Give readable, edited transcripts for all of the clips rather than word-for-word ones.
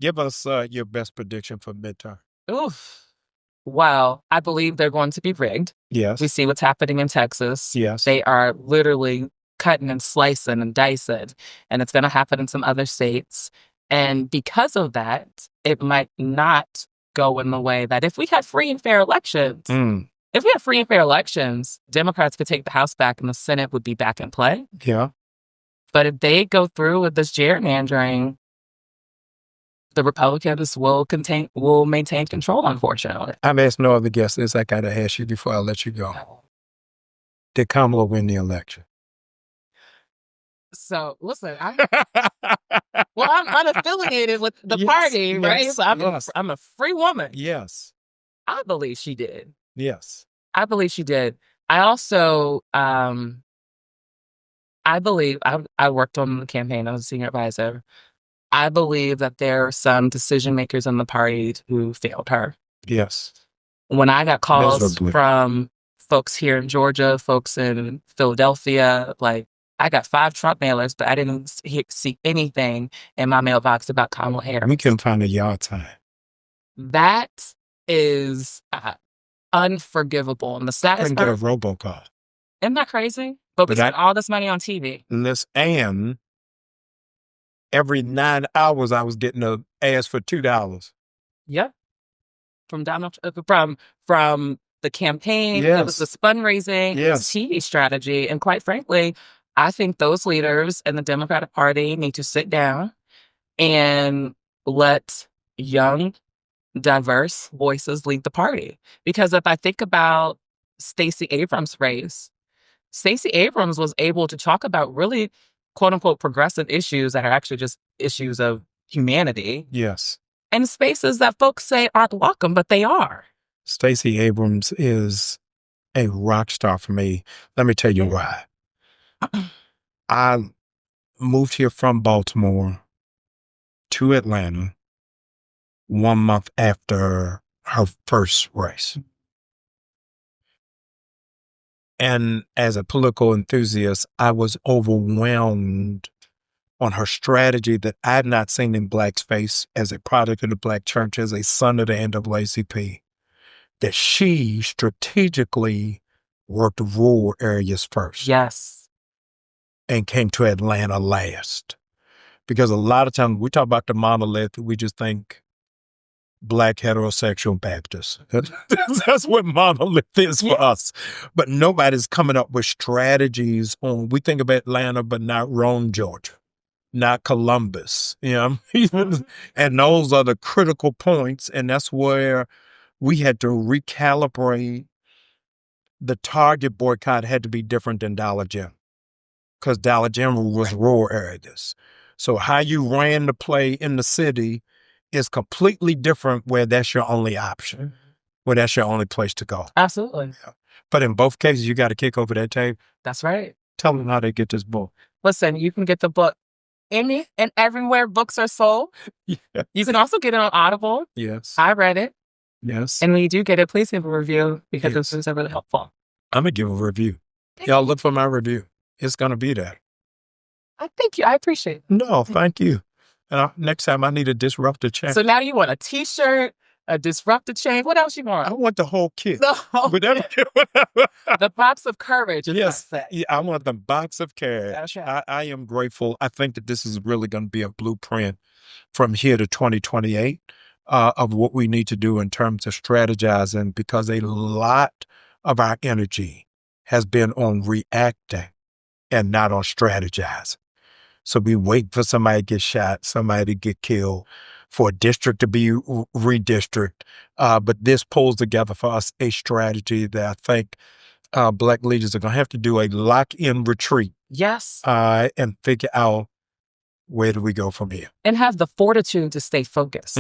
Give us your best prediction for midterm. Oof. Well, I believe they're going to be rigged. Yes. We see what's happening in Texas. Yes. They are literally cutting and slicing and dicing, and it's going to happen in some other states. And because of that, it might not go in the way that if we had free and fair elections, Democrats could take the House back and the Senate would be back in play. Yeah. But if they go through with this gerrymandering, the Republicans will maintain control, unfortunately. I've asked no other guests. I got to ask you before I let you go. Did Kamala win the election? So, listen, I'm unaffiliated with the party, right? So I'm a free woman. Yes. I believe she did. Yes. I believe she did. I also, I believe, I worked on the campaign. I was a senior advisor. I believe that there are some decision makers in the party who failed her. Yes. When I got calls from folks here in Georgia, folks in Philadelphia, like, I got 5 Trump mailers, but I didn't see anything in my mailbox about Kamala Harris. We can find a yard time. That is unforgivable. And the saddest part, a robocall. Isn't that crazy? But we spent all this money on TV. And every 9 hours, I was getting an ask for $2. Yep. From Donald, from the campaign, it was this fundraising, this TV strategy, and quite frankly, I think those leaders in the Democratic Party need to sit down and let young, diverse voices lead the party. Because if I think about Stacey Abrams' race, Stacey Abrams was able to talk about really, quote unquote, progressive issues that are actually just issues of humanity. Yes. In spaces that folks say aren't welcome, but they are. Stacey Abrams is a rock star for me. Let me tell you why. I moved here from Baltimore to Atlanta 1 month after her first race. And as a political enthusiast, I was overwhelmed on her strategy that I had not seen in Black space as a product of the Black church, as a son of the NAACP, that she strategically worked rural areas first. Yes. And came to Atlanta last. Because a lot of times we talk about the monolith, we just think Black heterosexual Baptists. That's what monolith is for us. But nobody's coming up with strategies on, we think of Atlanta, but not Rome, Georgia, not Columbus, and those are the critical points. And that's where we had to recalibrate. The Target boycott had to be different than Dollar General, because Dollar General was rural areas. So how you ran the play in the city is completely different where that's your only option, where that's your only place to go. Absolutely. Yeah. But in both cases, you got to kick over that tape. That's right. Tell them how they get this book. Listen, you can get the book any and everywhere books are sold. Yes. You can also get it on Audible. Yes. I read it. Yes. And when you do get it, please give a review, because this is really helpful. I'm going to give a review. Y'all look for my review. It's going to be there. Thank you. I appreciate it. No, thank you. And next time I need a disruptor chain. So now you want a T-shirt, a disruptor chain. What else you want? I want the whole kit. The box of courage. Yes. Yeah, I want the box of courage. That's right. I am grateful. I think that this is really going to be a blueprint from here to 2028 of what we need to do in terms of strategizing, because a lot of our energy has been on reacting and not on strategizing. So we wait for somebody to get shot, somebody to get killed, for a district to be redistricted. But this pulls together for us a strategy that I think Black leaders are going to have to do a lock-in retreat. Yes. And figure out, where do we go from here? And have the fortitude to stay focused,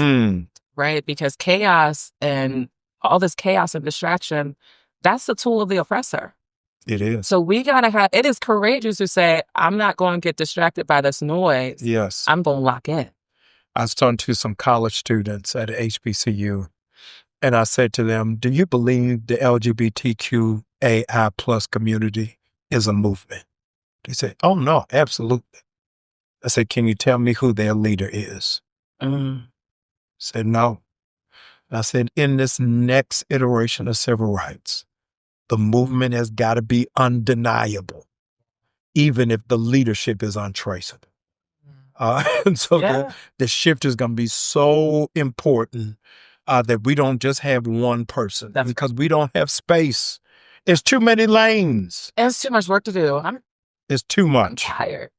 right? Because chaos and all this chaos and distraction, that's the tool of the oppressor. It is. So we got to have, it is courageous to say, I'm not going to get distracted by this noise. Yes. I'm going to lock in. I was talking to some college students at HBCU, and I said to them, do you believe the LGBTQAI plus community is a movement? They said, oh no, absolutely. I said, can you tell me who their leader is? Said no. I said, in this next iteration of civil rights, the movement has got to be undeniable, even if the leadership is untraceable. And so the shift is going to be so important that we don't just have one person because we don't have space. It's too many lanes. It's too much work to do. It's too much. I'm tired.